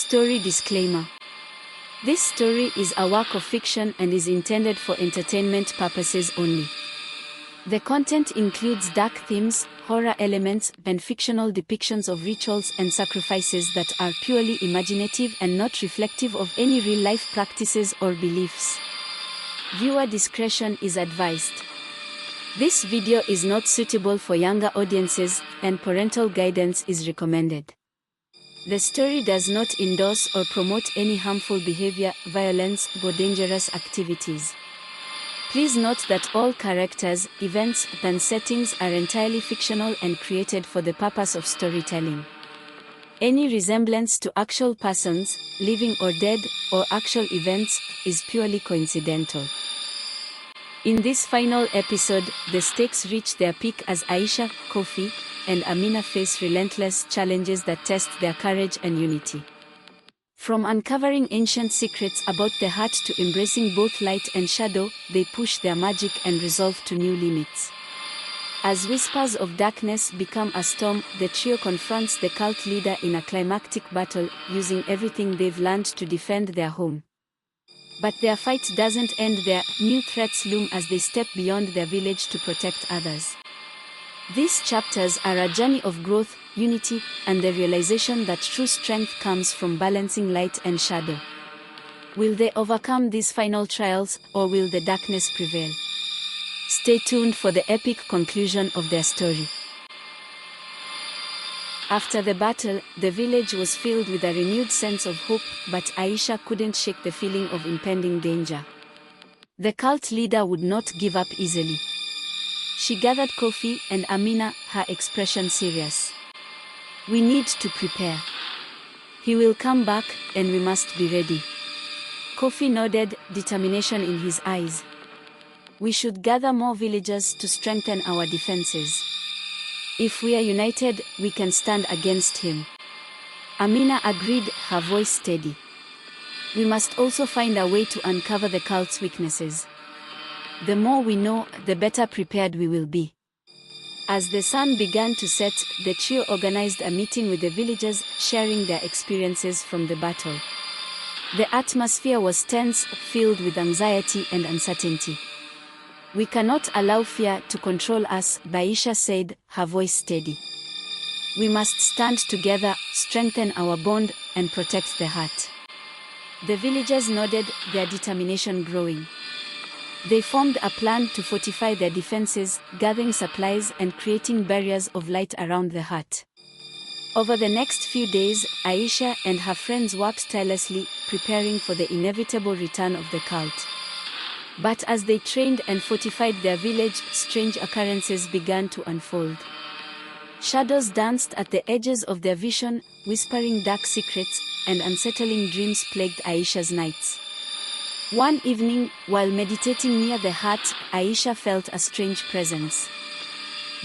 Story disclaimer. This story is a work of fiction and is intended for entertainment purposes only. The content includes dark themes, horror elements, and fictional depictions of rituals and sacrifices that are purely imaginative and not reflective of any real-life practices or beliefs. Viewer discretion is advised. This video is not suitable for younger audiences, and parental guidance is recommended. The story does not endorse or promote any harmful behavior, violence, or dangerous activities. Please note that all characters, events, and settings are entirely fictional and created for the purpose of storytelling. Any resemblance to actual persons, living or dead, or actual events, is purely coincidental. In this final episode, the stakes reach their peak as Aisha, Kofi, and Amina face relentless challenges that test their courage and unity. From uncovering ancient secrets about the heart to embracing both light and shadow, they push their magic and resolve to new limits. As whispers of darkness become a storm, the trio confronts the cult leader in a climactic battle, using everything they've learned to defend their home. But their fight doesn't end there. New threats loom as they step beyond their village to protect others. These chapters are a journey of growth, unity, and the realization that true strength comes from balancing light and shadow. Will they overcome these final trials, or will the darkness prevail? Stay tuned for the epic conclusion of their story. After the battle, the village was filled with a renewed sense of hope, but Aisha couldn't shake the feeling of impending danger. The cult leader would not give up easily. She gathered Kofi and Amina, her expression serious. "We need to prepare. He will come back, and we must be ready." Kofi nodded, determination in his eyes. "We should gather more villagers to strengthen our defenses. If we are united, we can stand against him." Amina agreed, her voice steady. "We must also find a way to uncover the cult's weaknesses. The more we know, the better prepared we will be." As the sun began to set, the trio organized a meeting with the villagers, sharing their experiences from the battle. The atmosphere was tense, filled with anxiety and uncertainty. "We cannot allow fear to control us," Aisha said, her voice steady. "We must stand together, strengthen our bond, and protect the heart." The villagers nodded, their determination growing. They formed a plan to fortify their defenses, gathering supplies and creating barriers of light around the hut. Over the next few days, Aisha and her friends worked tirelessly, preparing for the inevitable return of the cult. But as they trained and fortified their village, strange occurrences began to unfold. Shadows danced at the edges of their vision, whispering dark secrets, and unsettling dreams plagued Aisha's nights. One evening, while meditating near the hut, Aisha felt a strange presence.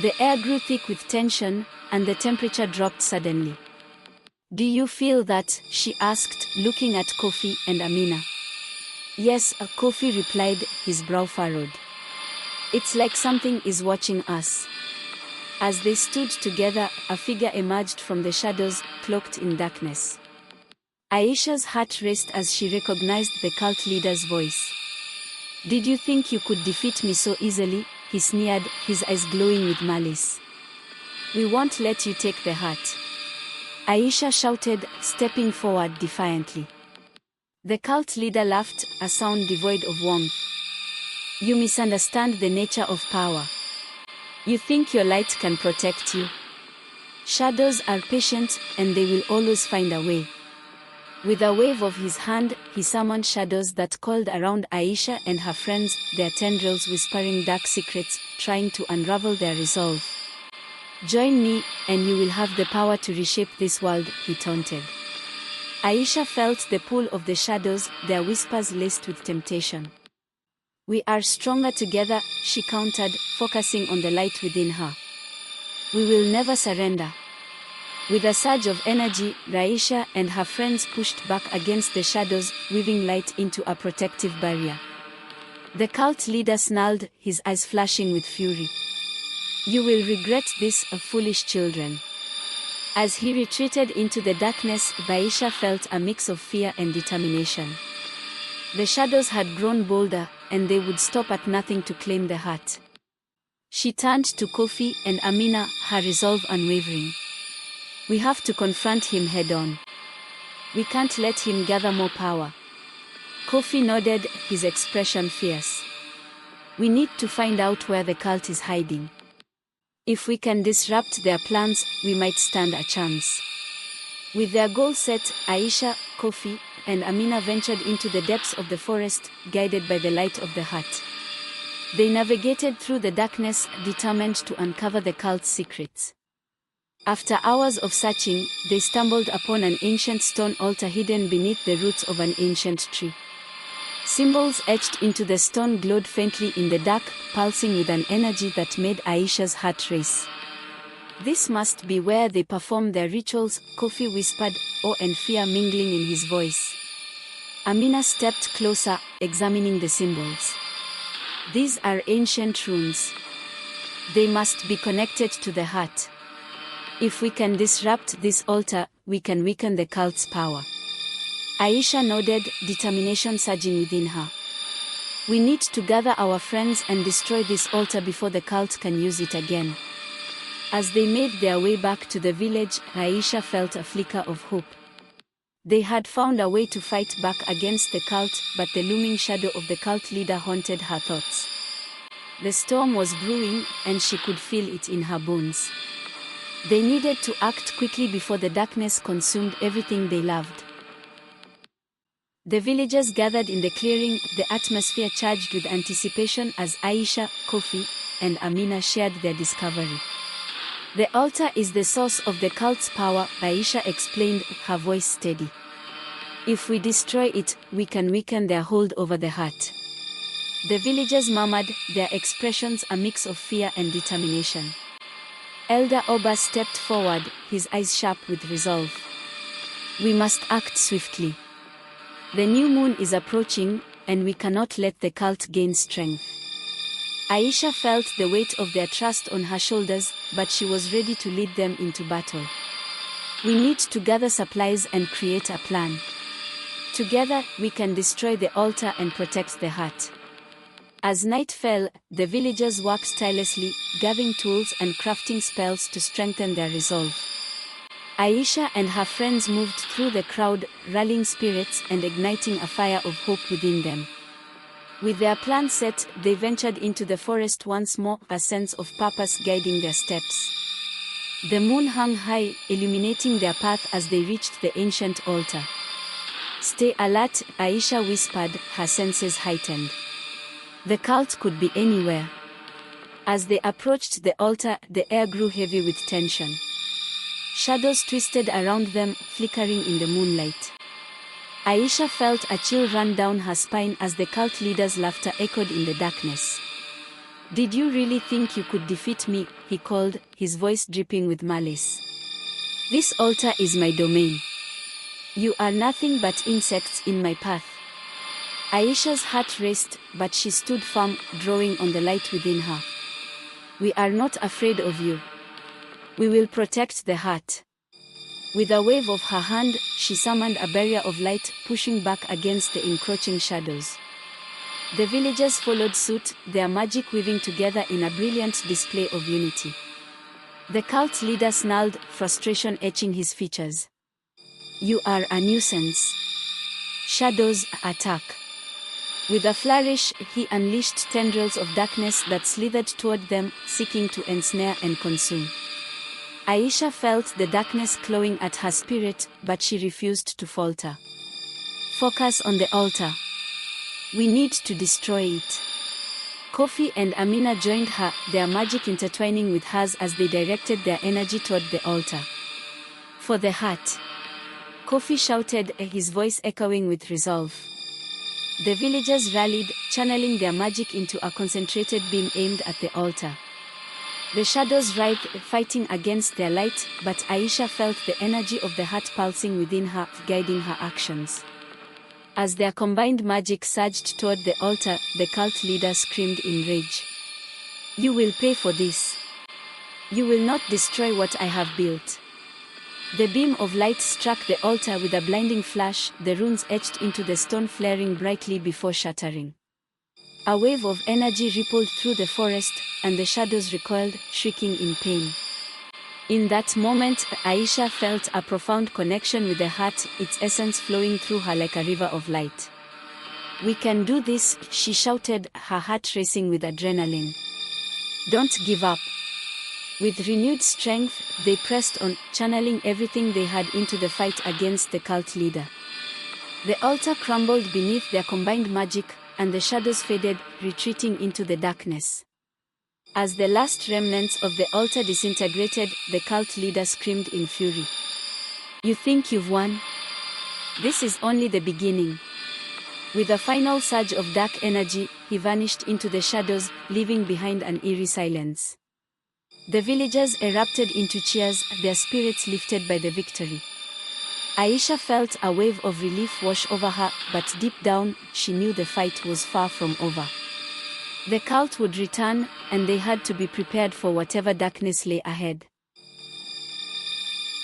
The air grew thick with tension, and the temperature dropped suddenly. "Do you feel that?" she asked, looking at Kofi and Amina. "Yes," Kofi replied, his brow furrowed. "It's like something is watching us." As they stood together, a figure emerged from the shadows, cloaked in darkness. Aisha's heart raced as she recognized the cult leader's voice. "Did you think you could defeat me so easily?" he sneered, his eyes glowing with malice. "We won't let you take the heart," Aisha shouted, stepping forward defiantly. The cult leader laughed, a sound devoid of warmth. "You misunderstand the nature of power. You think your light can protect you. Shadows are patient, and they will always find a way." With a wave of his hand, he summoned shadows that coiled around Aisha and her friends, their tendrils whispering dark secrets, trying to unravel their resolve. "Join me, and you will have the power to reshape this world," he taunted. Aisha felt the pull of the shadows, their whispers laced with temptation. "We are stronger together," she countered, focusing on the light within her. "We will never surrender." With a surge of energy, Aisha and her friends pushed back against the shadows, weaving light into a protective barrier. The cult leader snarled, his eyes flashing with fury. "You will regret this, foolish children." As he retreated into the darkness, Aisha felt a mix of fear and determination. The shadows had grown bolder, and they would stop at nothing to claim the heart. She turned to Kofi and Amina, her resolve unwavering. We have to confront him head-on. We can't let him gather more power. Kofi nodded, his expression fierce. We need to find out where the cult is hiding. If we can disrupt their plans, we might stand a chance. With their goal set, Aisha, Kofi, and Amina ventured into the depths of the forest, guided by the light of the heart. They navigated through the darkness, determined to uncover the cult's secrets. After hours of searching, they stumbled upon an ancient stone altar hidden beneath the roots of an ancient tree. Symbols etched into the stone glowed faintly in the dark, pulsing with an energy that made Aisha's heart race. This must be where they perform their rituals, Kofi whispered, awe and fear mingling in his voice. Amina stepped closer, examining the symbols. These are ancient runes. They must be connected to the heart. If we can disrupt this altar, we can weaken the cult's power. Aisha nodded, determination surging within her. We need to gather our friends and destroy this altar before the cult can use it again. As they made their way back to the village, Aisha felt a flicker of hope. They had found a way to fight back against the cult, but the looming shadow of the cult leader haunted her thoughts. The storm was brewing, and she could feel it in her bones. They needed to act quickly before the darkness consumed everything they loved. The villagers gathered in the clearing, the atmosphere charged with anticipation as Aisha, Kofi, and Amina shared their discovery. The altar is the source of the cult's power, Aisha explained, her voice steady. If we destroy it, we can weaken their hold over the heart. The villagers murmured, their expressions a mix of fear and determination. Elder Oba stepped forward, his eyes sharp with resolve. We must act swiftly. The new moon is approaching, and we cannot let the cult gain strength. Aisha felt the weight of their trust on her shoulders, but she was ready to lead them into battle. We need to gather supplies and create a plan. Together, we can destroy the altar and protect the heart. As night fell, the villagers worked tirelessly, gathering tools and crafting spells to strengthen their resolve. Aisha and her friends moved through the crowd, rallying spirits and igniting a fire of hope within them. With their plan set, they ventured into the forest once more, a sense of purpose guiding their steps. The moon hung high, illuminating their path as they reached the ancient altar. Stay alert, Aisha whispered, her senses heightened. The cult could be anywhere. As they approached the altar, the air grew heavy with tension. Shadows twisted around them, flickering in the moonlight. Aisha felt a chill run down her spine as the cult leader's laughter echoed in the darkness. Did you really think you could defeat me? He called, his voice dripping with malice. This altar is my domain. You are nothing but insects in my path. Aisha's heart raced, but she stood firm, drawing on the light within her. We are not afraid of you. We will protect the heart. With a wave of her hand, she summoned a barrier of light, pushing back against the encroaching shadows. The villagers followed suit, their magic weaving together in a brilliant display of unity. The cult leader snarled, frustration etching his features. You are a nuisance. Shadows, attack. With a flourish, he unleashed tendrils of darkness that slithered toward them, seeking to ensnare and consume. Aisha felt the darkness clawing at her spirit, but she refused to falter. Focus on the altar. We need to destroy it. Kofi and Amina joined her, their magic intertwining with hers as they directed their energy toward the altar. For the heart. Kofi shouted, his voice echoing with resolve. The villagers rallied, channeling their magic into a concentrated beam aimed at the altar. The shadows writhed, fighting against their light, but Aisha felt the energy of the heart pulsing within her, guiding her actions. As their combined magic surged toward the altar, the cult leader screamed in rage. You will pay for this. You will not destroy what I have built. The beam of light struck the altar with a blinding flash, the runes etched into the stone flaring brightly before shattering. A wave of energy rippled through the forest, and the shadows recoiled, shrieking in pain. In that moment, Aisha felt a profound connection with the heart, its essence flowing through her like a river of light. "We can do this," she shouted, her heart racing with adrenaline. "Don't give up." With renewed strength, they pressed on, channeling everything they had into the fight against the cult leader. The altar crumbled beneath their combined magic, and the shadows faded, retreating into the darkness. As the last remnants of the altar disintegrated, the cult leader screamed in fury. "You think you've won? This is only the beginning." With a final surge of dark energy, he vanished into the shadows, leaving behind an eerie silence. The villagers erupted into cheers, their spirits lifted by the victory. Aisha felt a wave of relief wash over her, but deep down, she knew the fight was far from over. The cult would return, and they had to be prepared for whatever darkness lay ahead.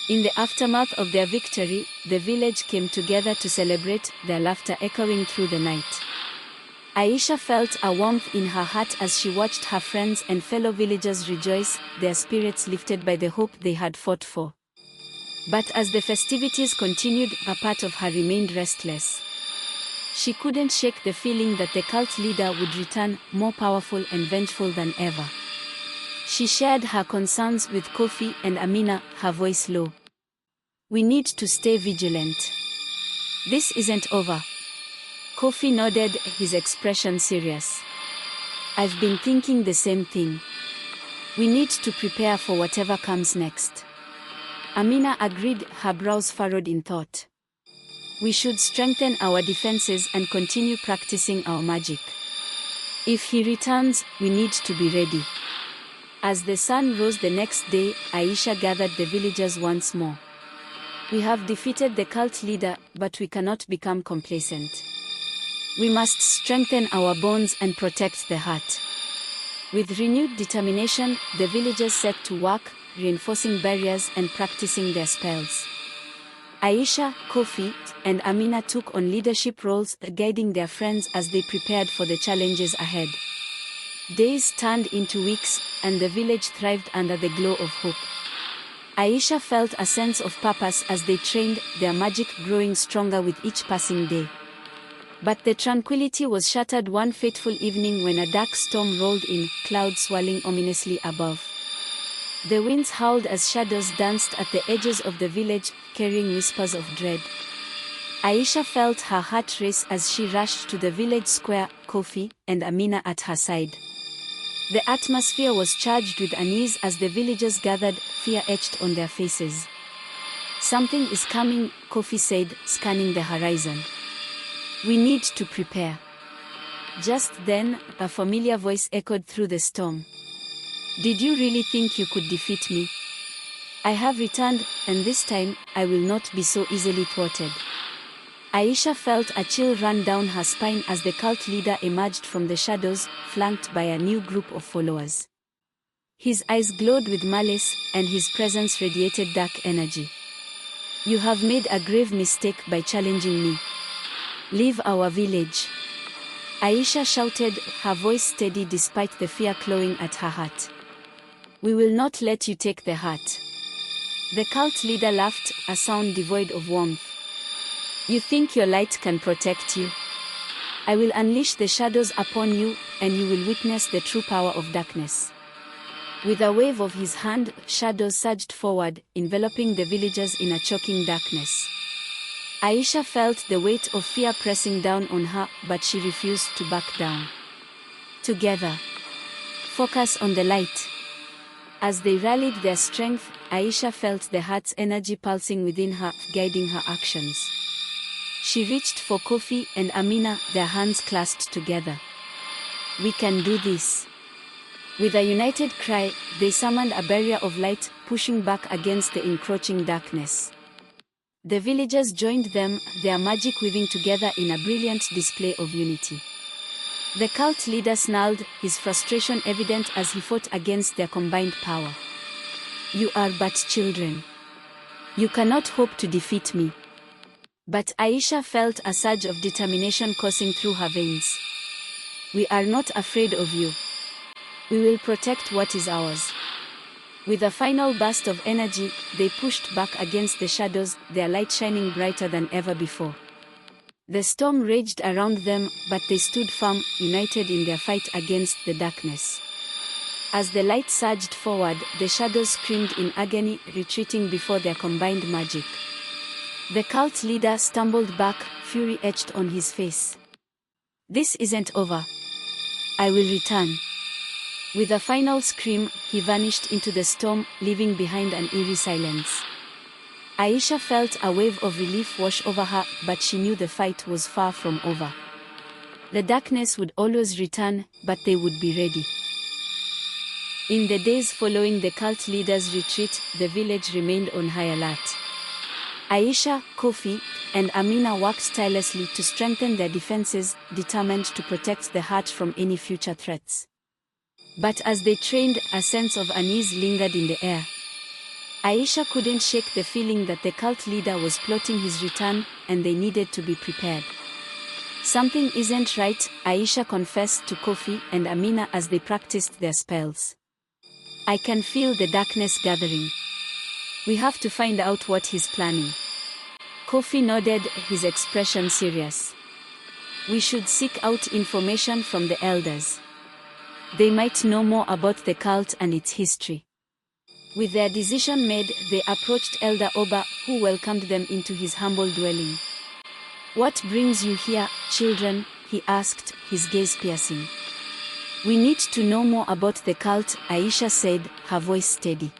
In the aftermath of their victory, the village came together to celebrate, their laughter echoing through the night. Aisha felt a warmth in her heart as she watched her friends and fellow villagers rejoice, their spirits lifted by the hope they had fought for. But as the festivities continued, a part of her remained restless. She couldn't shake the feeling that the cult leader would return, more powerful and vengeful than ever. She shared her concerns with Kofi and Amina, her voice low. "We need to stay vigilant. This isn't over." Kofi nodded, his expression serious. "I've been thinking the same thing. We need to prepare for whatever comes next." Amina agreed, her brows furrowed in thought. "We should strengthen our defenses and continue practicing our magic. If he returns, we need to be ready." As the sun rose the next day, Aisha gathered the villagers once more. "We have defeated the cult leader, but we cannot become complacent. We must strengthen our bonds and protect the heart." With renewed determination, the villagers set to work, reinforcing barriers and practicing their spells. Aisha, Kofi, and Amina took on leadership roles, guiding their friends as they prepared for the challenges ahead. Days turned into weeks, and the village thrived under the glow of hope. Aisha felt a sense of purpose as they trained, their magic growing stronger with each passing day. But the tranquility was shattered one fateful evening when a dark storm rolled in, clouds swirling ominously above. The winds howled as shadows danced at the edges of the village, carrying whispers of dread. Aisha felt her heart race as she rushed to the village square, Kofi and Amina at her side. The atmosphere was charged with unease as the villagers gathered, fear etched on their faces. "Something is coming," Kofi said, scanning the horizon. "We need to prepare." Just then, a familiar voice echoed through the storm. "Did you really think you could defeat me? I have returned, and this time, I will not be so easily thwarted." Aisha felt a chill run down her spine as the cult leader emerged from the shadows, flanked by a new group of followers. His eyes glowed with malice, and his presence radiated dark energy. "You have made a grave mistake by challenging me. Leave our village." Aisha shouted, her voice steady despite the fear clawing at her heart. "We will not let you take the heart." The cult leader laughed, a sound devoid of warmth. "You think your light can protect you? I will unleash the shadows upon you, and you will witness the true power of darkness." With a wave of his hand, shadows surged forward, enveloping the villagers in a choking darkness. Aisha felt the weight of fear pressing down on her, but she refused to back down. Together. Focus on the light. As they rallied their strength, Aisha felt the heart's energy pulsing within her, guiding her actions. She reached for Kofi and Amina, their hands clasped together. "We can do this." With a united cry, they summoned a barrier of light, pushing back against the encroaching darkness. The villagers joined them, their magic weaving together in a brilliant display of unity. The cult leader snarled, his frustration evident as he fought against their combined power. "You are but children. You cannot hope to defeat me. But Aisha felt a surge of determination coursing through her veins. We are not afraid of you. We will protect what is ours. With a final burst of energy, they pushed back against the shadows, their light shining brighter than ever before. The storm raged around them, but they stood firm, united in their fight against the darkness. As the light surged forward, the shadows screamed in agony, retreating before their combined magic. The cult leader stumbled back, fury etched on his face. This isn't over. I will return. With a final scream, he vanished into the storm, leaving behind an eerie silence. Aisha felt a wave of relief wash over her, but she knew the fight was far from over. The darkness would always return, but they would be ready. In the days following the cult leader's retreat, the village remained on high alert. Aisha, Kofi, and Amina worked tirelessly to strengthen their defenses, determined to protect the heart from any future threats. But as they trained, a sense of unease lingered in the air. Aisha couldn't shake the feeling that the cult leader was plotting his return, and they needed to be prepared. Something isn't right, Aisha confessed to Kofi and Amina as they practiced their spells. I can feel the darkness gathering. We have to find out what he's planning. Kofi nodded, his expression serious. We should seek out information from the elders. They might know more about the cult and its history. With their decision made, they approached Elder Oba, who welcomed them into his humble dwelling. What brings you here, children? He asked, his gaze piercing. We need to know more about the cult, Aisha said, her voice steady.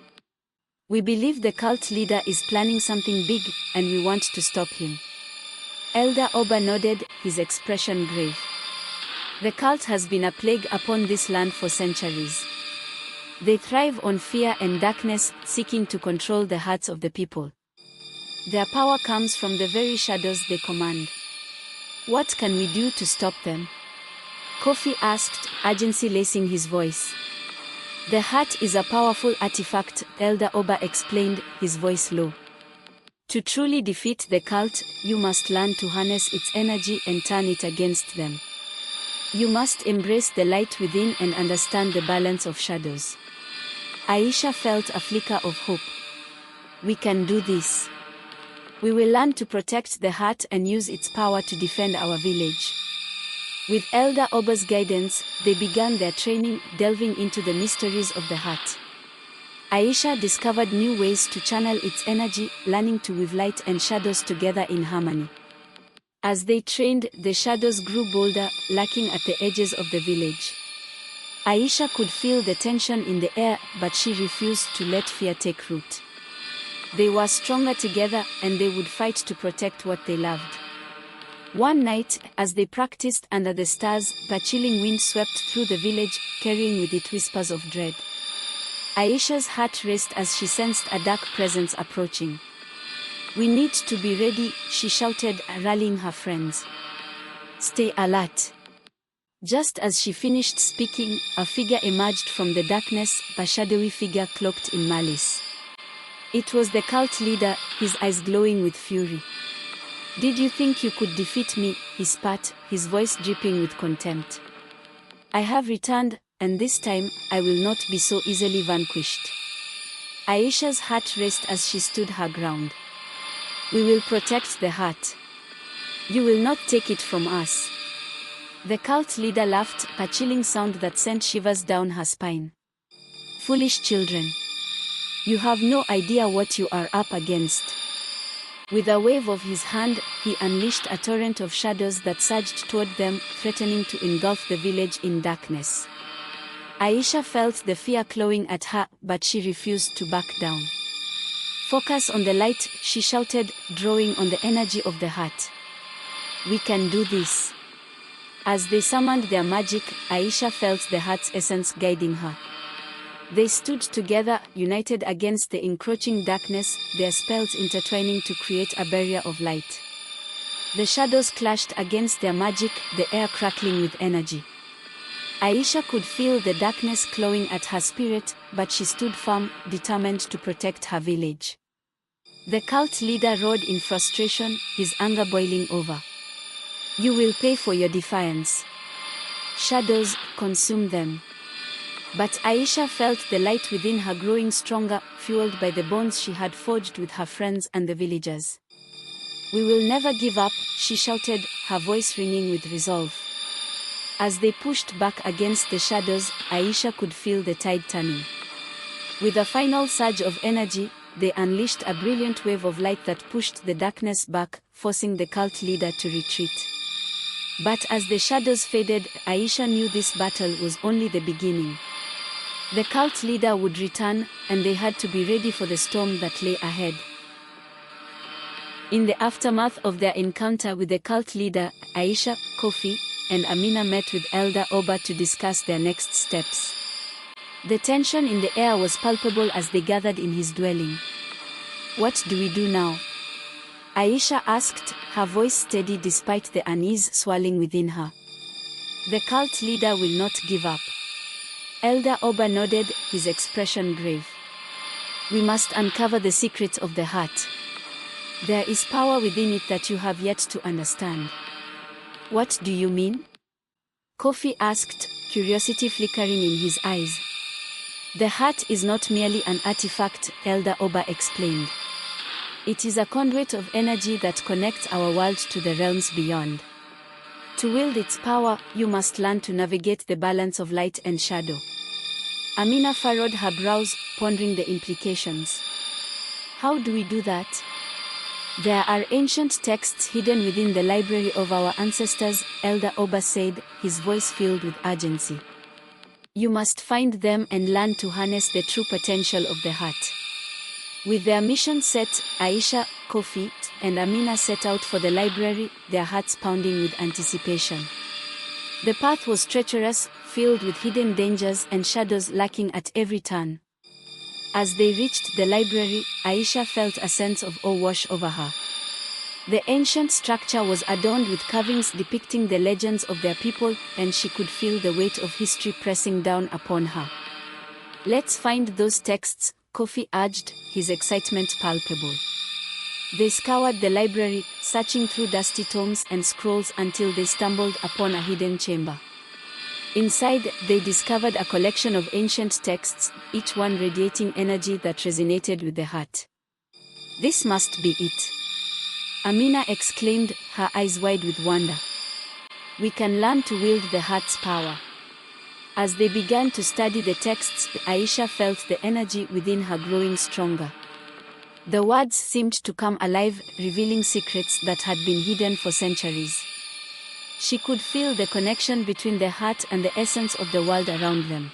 We believe the cult leader is planning something big, and we want to stop him. Elder Oba nodded, his expression grave. The cult has been a plague upon this land for centuries. They thrive on fear and darkness, seeking to control the hearts of the people. Their power comes from the very shadows they command. What can we do to stop them? Kofi asked, urgency lacing his voice. The heart is a powerful artifact, Elder Oba explained, his voice low. To truly defeat the cult, you must learn to harness its energy and turn it against them. You must embrace the light within and understand the balance of shadows. Aisha felt a flicker of hope. We can do this. We will learn to protect the heart and use its power to defend our village. With Elder Oba's guidance, they began their training, delving into the mysteries of the heart. Aisha discovered new ways to channel its energy, learning to weave light and shadows together in harmony. As they trained, the shadows grew bolder, lurking at the edges of the village. Aisha could feel the tension in the air, but she refused to let fear take root. They were stronger together, and they would fight to protect what they loved. One night, as they practiced under the stars, a chilling wind swept through the village, carrying with it whispers of dread. Aisha's heart raced as she sensed a dark presence approaching. We need to be ready, she shouted, rallying her friends. Stay alert. Just as she finished speaking, a figure emerged from the darkness, a shadowy figure cloaked in malice. It was the cult leader, his eyes glowing with fury. Did you think you could defeat me? He spat, his voice dripping with contempt. I have returned, and this time, I will not be so easily vanquished. Aisha's heart raced as she stood her ground. We will protect the heart. You will not take it from us. The cult leader laughed, a chilling sound that sent shivers down her spine. Foolish children. You have no idea what you are up against. With a wave of his hand, he unleashed a torrent of shadows that surged toward them, threatening to engulf the village in darkness. Aisha felt the fear clawing at her, but she refused to back down. Focus on the light, she shouted, drawing on the energy of the heart. We can do this. As they summoned their magic, Aisha felt the heart's essence guiding her. They stood together, united against the encroaching darkness, their spells intertwining to create a barrier of light. The shadows clashed against their magic, the air crackling with energy. Aisha could feel the darkness clawing at her spirit, but she stood firm, determined to protect her village. The cult leader roared in frustration, his anger boiling over. You will pay for your defiance. Shadows, consume them. But Aisha felt the light within her growing stronger, fueled by the bonds she had forged with her friends and the villagers. We will never give up, she shouted, her voice ringing with resolve. As they pushed back against the shadows, Aisha could feel the tide turning. With a final surge of energy, they unleashed a brilliant wave of light that pushed the darkness back, forcing the cult leader to retreat. But as the shadows faded, Aisha knew this battle was only the beginning. The cult leader would return, and they had to be ready for the storm that lay ahead. In the aftermath of their encounter with the cult leader, Aisha, Kofi, and Amina met with Elder Oba to discuss their next steps. The tension in the air was palpable as they gathered in his dwelling. What do we do now? Aisha asked, her voice steady despite the unease swelling within her. The cult leader will not give up. Elder Oba nodded, his expression grave. We must uncover the secrets of the heart. There is power within it that you have yet to understand. What do you mean? Kofi asked, curiosity flickering in his eyes. The heart is not merely an artifact, Elder Oba explained. It is a conduit of energy that connects our world to the realms beyond. To wield its power, you must learn to navigate the balance of light and shadow. Amina furrowed her brows, pondering the implications. How do we do that? There are ancient texts hidden within the library of our ancestors, Elder Oba said, his voice filled with urgency. You must find them and learn to harness the true potential of the heart. With their mission set, Aisha, Kofi, and Amina set out for the library, their hearts pounding with anticipation. The path was treacherous, filled with hidden dangers and shadows lurking at every turn. As they reached the library, Aisha felt a sense of awe wash over her. The ancient structure was adorned with carvings depicting the legends of their people, and she could feel the weight of history pressing down upon her. Let's find those texts, Kofi urged, his excitement palpable. They scoured the library, searching through dusty tomes and scrolls until they stumbled upon a hidden chamber. Inside, they discovered a collection of ancient texts, each one radiating energy that resonated with the heart. This must be it. Amina exclaimed, her eyes wide with wonder. We can learn to wield the heart's power. As they began to study the texts, Aisha felt the energy within her growing stronger. The words seemed to come alive, revealing secrets that had been hidden for centuries. She could feel the connection between the heart and the essence of the world around them.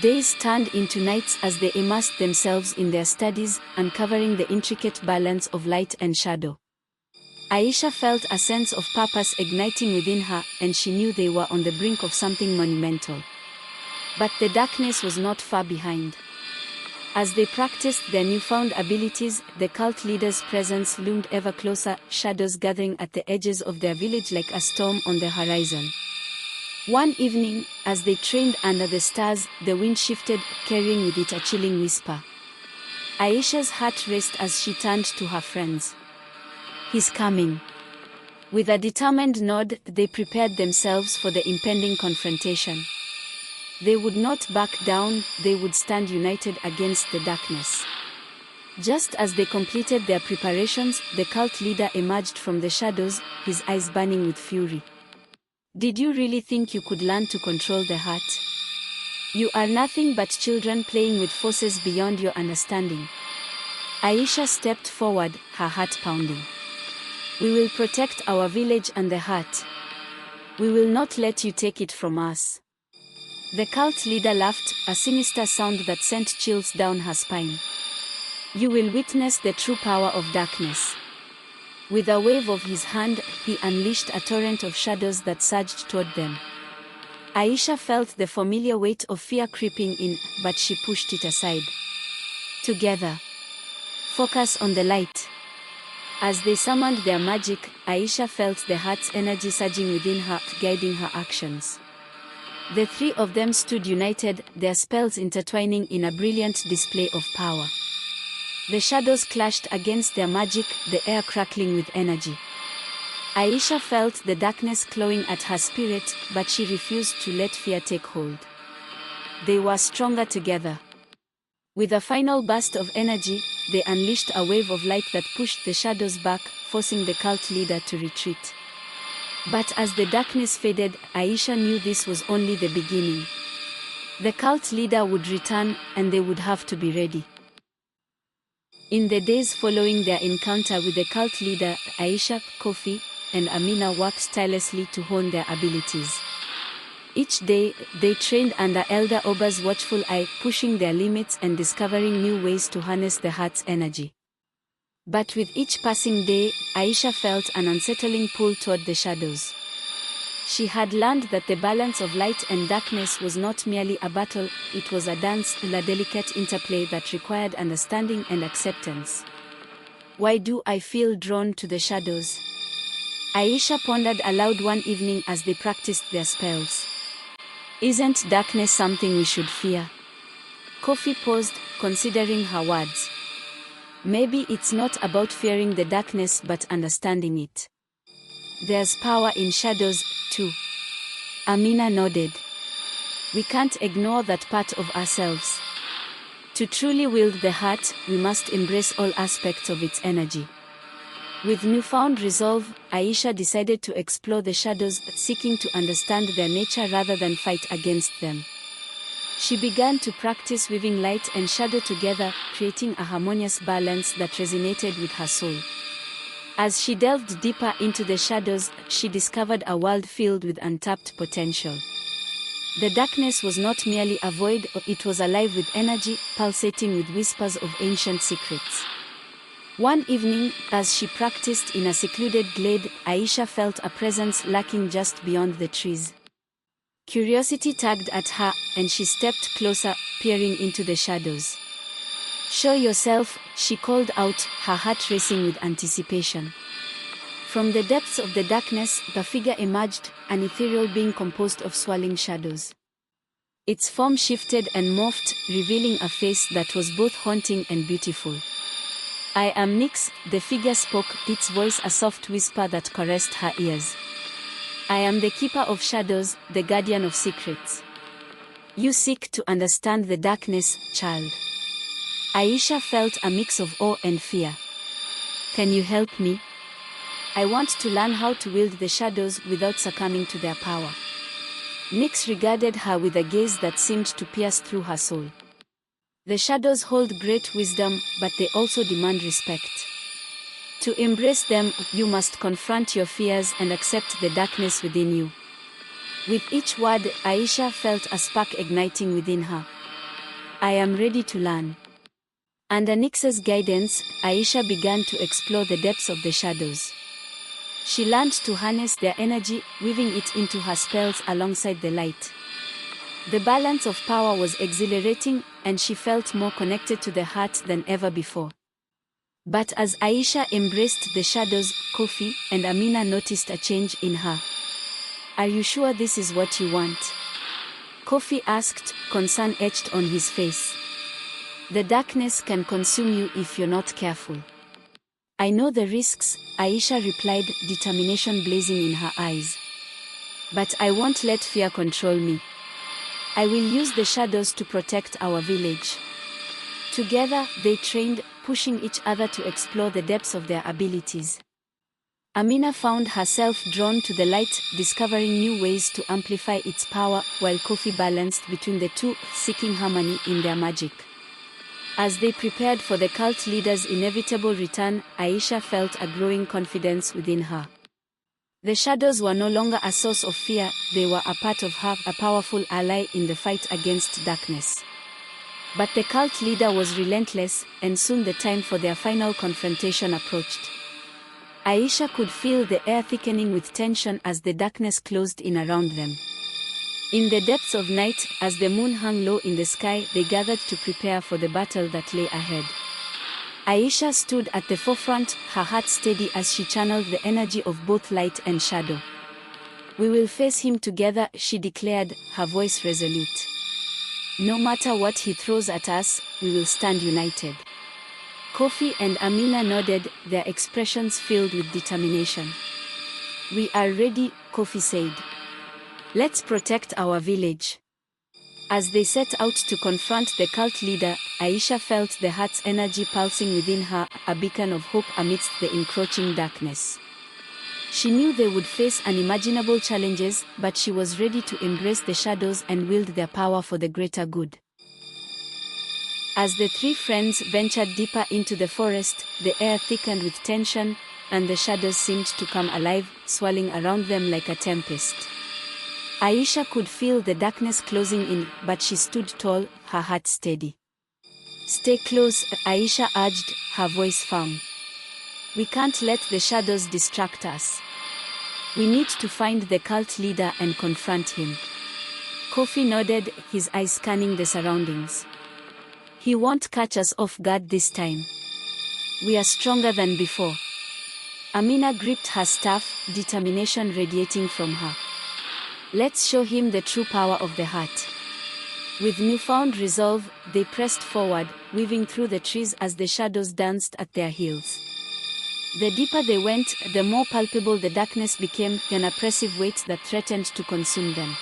Days turned into nights as they immersed themselves in their studies, uncovering the intricate balance of light and shadow. Aisha felt a sense of purpose igniting within her, and she knew they were on the brink of something monumental. But the darkness was not far behind. As they practiced their newfound abilities, the cult leader's presence loomed ever closer, shadows gathering at the edges of their village like a storm on the horizon. One evening, as they trained under the stars, the wind shifted, carrying with it a chilling whisper. Aisha's heart raced as she turned to her friends. He's coming. With a determined nod, they prepared themselves for the impending confrontation. They would not back down, they would stand united against the darkness. Just as they completed their preparations, the cult leader emerged from the shadows, his eyes burning with fury. Did you really think you could learn to control the heart? You are nothing but children playing with forces beyond your understanding. Aisha stepped forward, her heart pounding. We will protect our village and the heart. We will not let you take it from us. The cult leader laughed, a sinister sound that sent chills down her spine. You will witness the true power of darkness. With a wave of his hand, he unleashed a torrent of shadows that surged toward them. Aisha felt the familiar weight of fear creeping in, but she pushed it aside. Together. Focus on the light. As they summoned their magic, Aisha felt the heart's energy surging within her, guiding her actions. The three of them stood united, their spells intertwining in a brilliant display of power. The shadows clashed against their magic, the air crackling with energy. Aisha felt the darkness clawing at her spirit, but she refused to let fear take hold. They were stronger together. With a final burst of energy, they unleashed a wave of light that pushed the shadows back, forcing the cult leader to retreat. But as the darkness faded, Aisha knew this was only the beginning. The cult leader would return, and they would have to be ready. In the days following their encounter with the cult leader, Aisha, Kofi, and Amina worked tirelessly to hone their abilities. Each day, they trained under Elder Oba's watchful eye, pushing their limits and discovering new ways to harness the heart's energy. But with each passing day, Aisha felt an unsettling pull toward the shadows. She had learned that the balance of light and darkness was not merely a battle, it was a dance, a delicate interplay that required understanding and acceptance. Why do I feel drawn to the shadows? Aisha pondered aloud one evening as they practiced their spells. Isn't darkness something we should fear? Kofi paused, considering her words. Maybe it's not about fearing the darkness but understanding it. There's power in shadows, too. Amina nodded. We can't ignore that part of ourselves. To truly wield the heart, we must embrace all aspects of its energy. With newfound resolve, Aisha decided to explore the shadows, seeking to understand their nature rather than fight against them. She began to practice weaving light and shadow together, creating a harmonious balance that resonated with her soul. As she delved deeper into the shadows, she discovered a world filled with untapped potential. The darkness was not merely a void, it was alive with energy, pulsating with whispers of ancient secrets. One evening, as she practiced in a secluded glade, Aisha felt a presence lurking just beyond the trees. Curiosity tugged at her, and she stepped closer, peering into the shadows. Show yourself, she called out, her heart racing with anticipation. From the depths of the darkness, the figure emerged, an ethereal being composed of swirling shadows. Its form shifted and morphed, revealing a face that was both haunting and beautiful. I am Nyx, the figure spoke, its voice a soft whisper that caressed her ears. I am the keeper of shadows, the guardian of secrets. You seek to understand the darkness, child. Aisha felt a mix of awe and fear. Can you help me? I want to learn how to wield the shadows without succumbing to their power. Nyx regarded her with a gaze that seemed to pierce through her soul. The shadows hold great wisdom, but they also demand respect. To embrace them, you must confront your fears and accept the darkness within you. With each word, Aisha felt a spark igniting within her. I am ready to learn. Under Nyx's guidance, Aisha began to explore the depths of the shadows. She learned to harness their energy, weaving it into her spells alongside the light. The balance of power was exhilarating, and she felt more connected to the heart than ever before. But as Aisha embraced the shadows, Kofi and Amina noticed a change in her. Are you sure this is what you want? Kofi asked, concern etched on his face. The darkness can consume you if you're not careful. I know the risks, Aisha replied, determination blazing in her eyes. But I won't let fear control me. I will use the shadows to protect our village. Together, they trained, pushing each other to explore the depths of their abilities. Amina found herself drawn to the light, discovering new ways to amplify its power, while Kofi balanced between the two, seeking harmony in their magic. As they prepared for the cult leader's inevitable return, Aisha felt a growing confidence within her. The shadows were no longer a source of fear, they were a part of her, a powerful ally in the fight against darkness. But the cult leader was relentless, and soon the time for their final confrontation approached. Aisha could feel the air thickening with tension as the darkness closed in around them. In the depths of night, as the moon hung low in the sky, they gathered to prepare for the battle that lay ahead. Aisha stood at the forefront, her heart steady as she channeled the energy of both light and shadow. We will face him together, she declared, her voice resolute. No matter what he throws at us, we will stand united. Kofi and Amina nodded, their expressions filled with determination. "We are ready," Kofi said. "Let's protect our village." As they set out to confront the cult leader, Aisha felt the heart's energy pulsing within her, a beacon of hope amidst the encroaching darkness. She knew they would face unimaginable challenges, but she was ready to embrace the shadows and wield their power for the greater good. As the three friends ventured deeper into the forest, the air thickened with tension, and the shadows seemed to come alive, swirling around them like a tempest. Aisha could feel the darkness closing in, but she stood tall, her heart steady. "Stay close," Aisha urged, her voice firm. "We can't let the shadows distract us. We need to find the cult leader and confront him." Kofi nodded, his eyes scanning the surroundings. "He won't catch us off guard this time. We are stronger than before." Amina gripped her staff, determination radiating from her. "Let's show him the true power of the heart." With newfound resolve, they pressed forward, weaving through the trees as the shadows danced at their heels. The deeper they went, the more palpable the darkness became, an oppressive weight that threatened to consume them.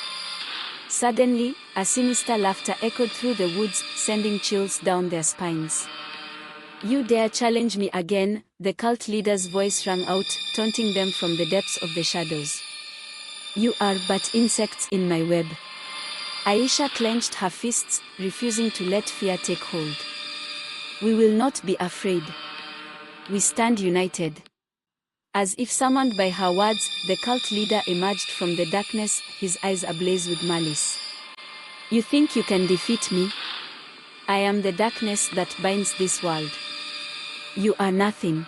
Suddenly, a sinister laughter echoed through the woods, sending chills down their spines. "You dare challenge me again?" the cult leader's voice rang out, taunting them from the depths of the shadows. "You are but insects in my web." Aisha clenched her fists, refusing to let fear take hold. "We will not be afraid. We stand united." As if summoned by her words, the cult leader emerged from the darkness, his eyes ablaze with malice. "You think you can defeat me? I am the darkness that binds this world. You are nothing."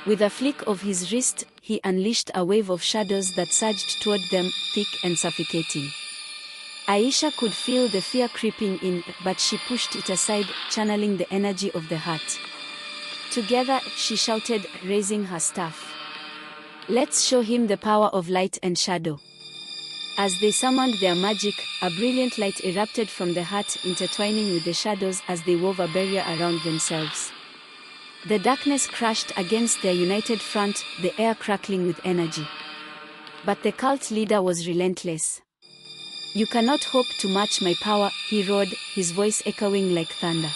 With a flick of his wrist, he unleashed a wave of shadows that surged toward them, thick and suffocating. Aisha could feel the fear creeping in, but she pushed it aside, channeling the energy of the heart. Together, she shouted, raising her staff. "Let's show him the power of light and shadow." As they summoned their magic, a brilliant light erupted from the heart, intertwining with the shadows as they wove a barrier around themselves. The darkness crashed against their united front, the air crackling with energy. But the cult leader was relentless. "You cannot hope to match my power," he roared, his voice echoing like thunder.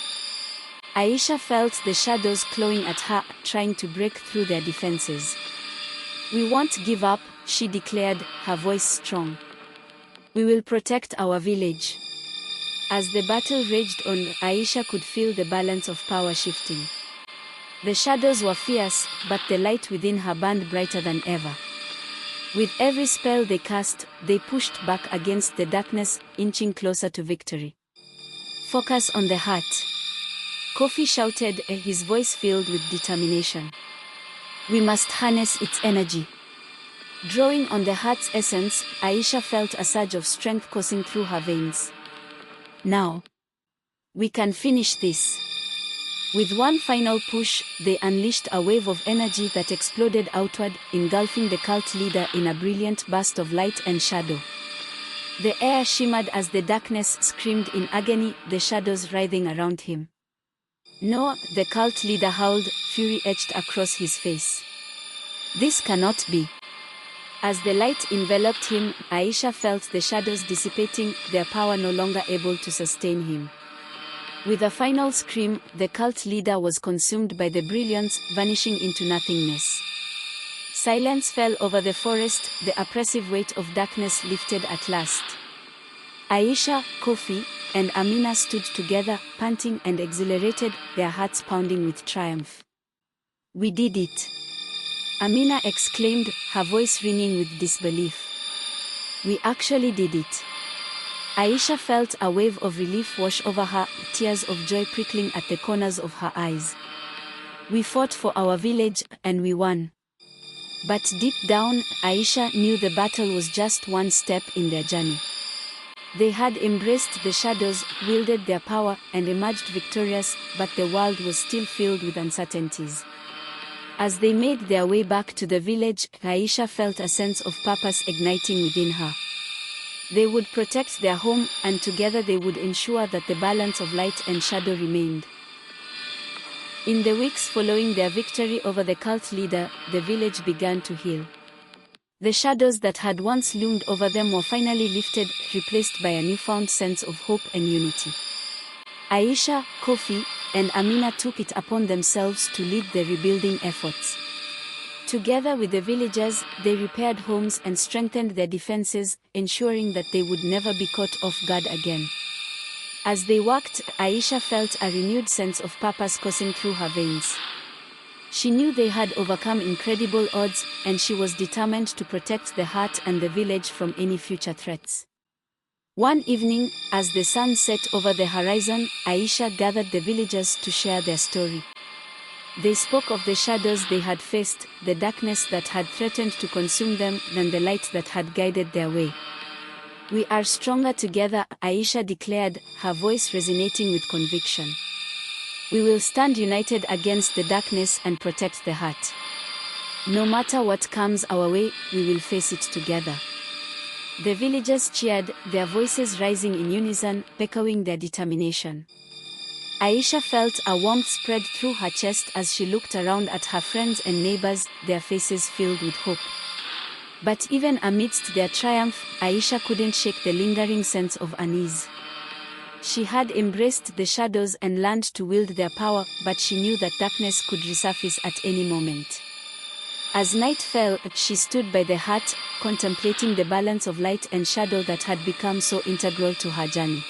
Aisha felt the shadows clawing at her, trying to break through their defenses. "We won't give up," she declared, her voice strong. "We will protect our village." As the battle raged on, Aisha could feel the balance of power shifting. The shadows were fierce, but the light within her burned brighter than ever. With every spell they cast, they pushed back against the darkness, inching closer to victory. "Focus on the heart," Kofi shouted, his voice filled with determination. "We must harness its energy." Drawing on the heart's essence, Aisha felt a surge of strength coursing through her veins. "Now, we can finish this." With one final push, they unleashed a wave of energy that exploded outward, engulfing the cult leader in a brilliant burst of light and shadow. The air shimmered as the darkness screamed in agony, the shadows writhing around him. "No," the cult leader howled, fury etched across his face. "This cannot be." As the light enveloped him, Aisha felt the shadows dissipating, their power no longer able to sustain him. With a final scream, the cult leader was consumed by the brilliance, vanishing into nothingness. Silence fell over the forest, the oppressive weight of darkness lifted at last. Aisha, Kofi, and Amina stood together, panting and exhilarated, their hearts pounding with triumph. "We did it!" Amina exclaimed, her voice ringing with disbelief. "We actually did it!" Aisha felt a wave of relief wash over her, tears of joy prickling at the corners of her eyes. "We fought for our village, and we won." But deep down, Aisha knew the battle was just one step in their journey. They had embraced the shadows, wielded their power, and emerged victorious, but the world was still filled with uncertainties. As they made their way back to the village, Aisha felt a sense of purpose igniting within her. They would protect their home, and together they would ensure that the balance of light and shadow remained. In the weeks following their victory over the cult leader, the village began to heal. The shadows that had once loomed over them were finally lifted, replaced by a newfound sense of hope and unity. Aisha, Kofi, and Amina took it upon themselves to lead the rebuilding efforts. Together with the villagers, they repaired homes and strengthened their defenses, ensuring that they would never be caught off guard again. As they worked, Aisha felt a renewed sense of purpose coursing through her veins. She knew they had overcome incredible odds, and she was determined to protect the heart and the village from any future threats. One evening, as the sun set over the horizon, Aisha gathered the villagers to share their story. They spoke of the shadows they had faced, the darkness that had threatened to consume them, and the light that had guided their way. "We are stronger together," Aisha declared, her voice resonating with conviction. "We will stand united against the darkness and protect the heart. No matter what comes our way, we will face it together." The villagers cheered, their voices rising in unison, echoing their determination. Aisha felt a warmth spread through her chest as she looked around at her friends and neighbors, their faces filled with hope. But even amidst their triumph, Aisha couldn't shake the lingering sense of unease. She had embraced the shadows and learned to wield their power, but she knew that darkness could resurface at any moment. As night fell, she stood by the hut, contemplating the balance of light and shadow that had become so integral to her journey.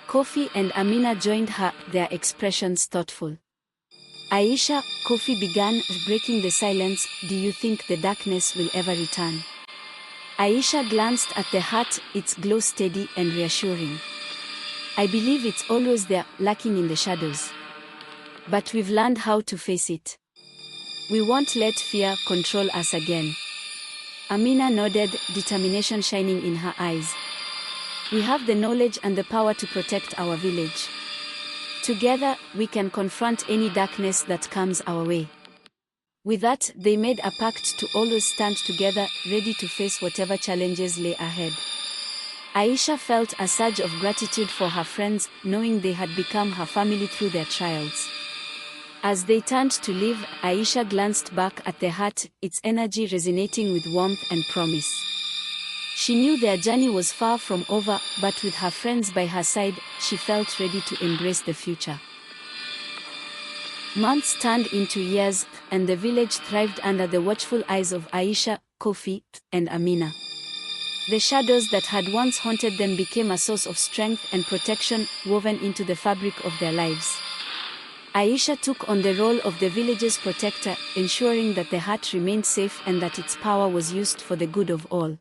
Kofi and Amina joined her, their expressions thoughtful. "Aisha," Kofi began, breaking the silence, "do you think the darkness will ever return?" Aisha glanced at the hut, its glow steady and reassuring. "I believe it's always there, lurking in the shadows. But we've learned how to face it. We won't let fear control us again." Amina nodded, determination shining in her eyes. "We have the knowledge and the power to protect our village. Together, we can confront any darkness that comes our way." With that, they made a pact to always stand together, ready to face whatever challenges lay ahead. Aisha felt a surge of gratitude for her friends, knowing they had become her family through their trials. As they turned to leave, Aisha glanced back at the hut, its energy resonating with warmth and promise. She knew their journey was far from over, but with her friends by her side, she felt ready to embrace the future. Months turned into years, and the village thrived under the watchful eyes of Aisha, Kofi, and Amina. The shadows that had once haunted them became a source of strength and protection, woven into the fabric of their lives. Aisha took on the role of the village's protector, ensuring that the hut remained safe and that its power was used for the good of all.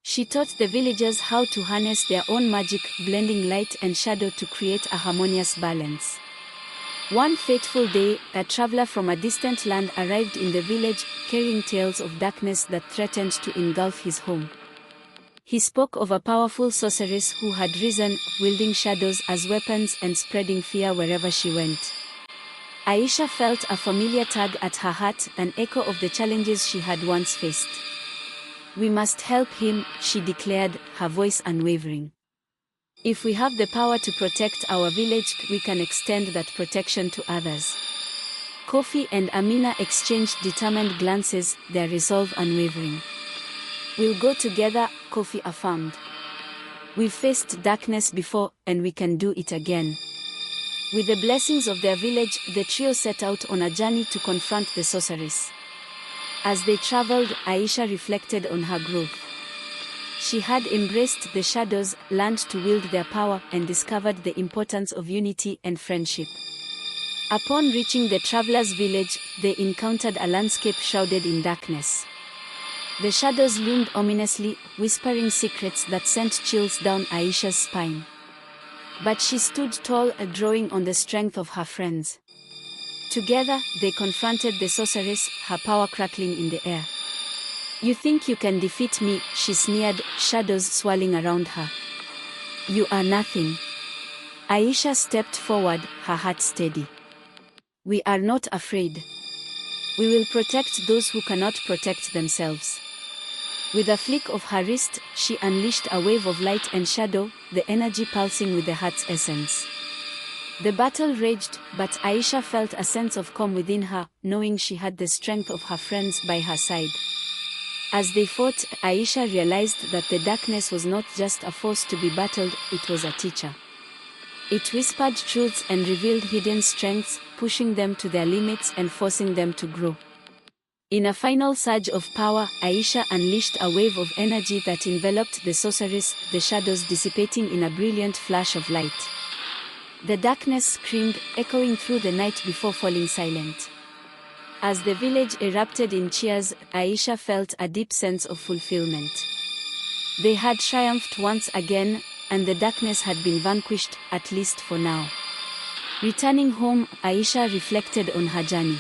She taught the villagers how to harness their own magic, blending light and shadow to create a harmonious balance. One fateful day, a traveler from a distant land arrived in the village, carrying tales of darkness that threatened to engulf his home. He spoke of a powerful sorceress who had risen, wielding shadows as weapons and spreading fear wherever she went. Aisha felt a familiar tug at her heart, an echo of the challenges she had once faced. "We must help him," she declared, her voice unwavering. "If we have the power to protect our village, we can extend that protection to others." Kofi and Amina exchanged determined glances, their resolve unwavering. "We'll go together," Kofi affirmed. "We've faced darkness before, and we can do it again." With the blessings of their village, the trio set out on a journey to confront the sorceress. As they traveled, Aisha reflected on her growth. She had embraced the shadows, learned to wield their power, and discovered the importance of unity and friendship. Upon reaching the travelers' village, they encountered a landscape shrouded in darkness. The shadows loomed ominously, whispering secrets that sent chills down Aisha's spine. But she stood tall, drawing on the strength of her friends. Together, they confronted the sorceress, her power crackling in the air. "You think you can defeat me?" she sneered, shadows swirling around her. "You are nothing." Aisha stepped forward, her heart steady. "We are not afraid. We will protect those who cannot protect themselves." With a flick of her wrist, she unleashed a wave of light and shadow, the energy pulsing with the heart's essence. The battle raged, but Aisha felt a sense of calm within her, knowing she had the strength of her friends by her side. As they fought, Aisha realized that the darkness was not just a force to be battled, it was a teacher. It whispered truths and revealed hidden strengths, pushing them to their limits and forcing them to grow. In a final surge of power, Aisha unleashed a wave of energy that enveloped the sorceress, the shadows dissipating in a brilliant flash of light. The darkness screamed, echoing through the night before falling silent. As the village erupted in cheers, Aisha felt a deep sense of fulfillment. They had triumphed once again, and the darkness had been vanquished, at least for now. Returning home, Aisha reflected on her journey.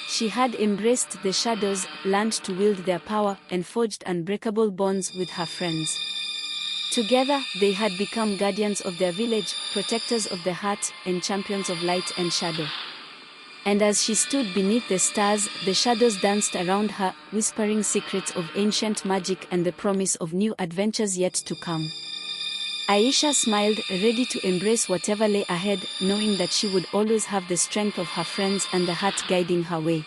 She had embraced the shadows, learned to wield their power, and forged unbreakable bonds with her friends. Together, they had become guardians of their village, protectors of the heart, and champions of light and shadow. And as she stood beneath the stars, the shadows danced around her, whispering secrets of ancient magic and the promise of new adventures yet to come. Aisha smiled, ready to embrace whatever lay ahead, knowing that she would always have the strength of her friends and the heart guiding her way.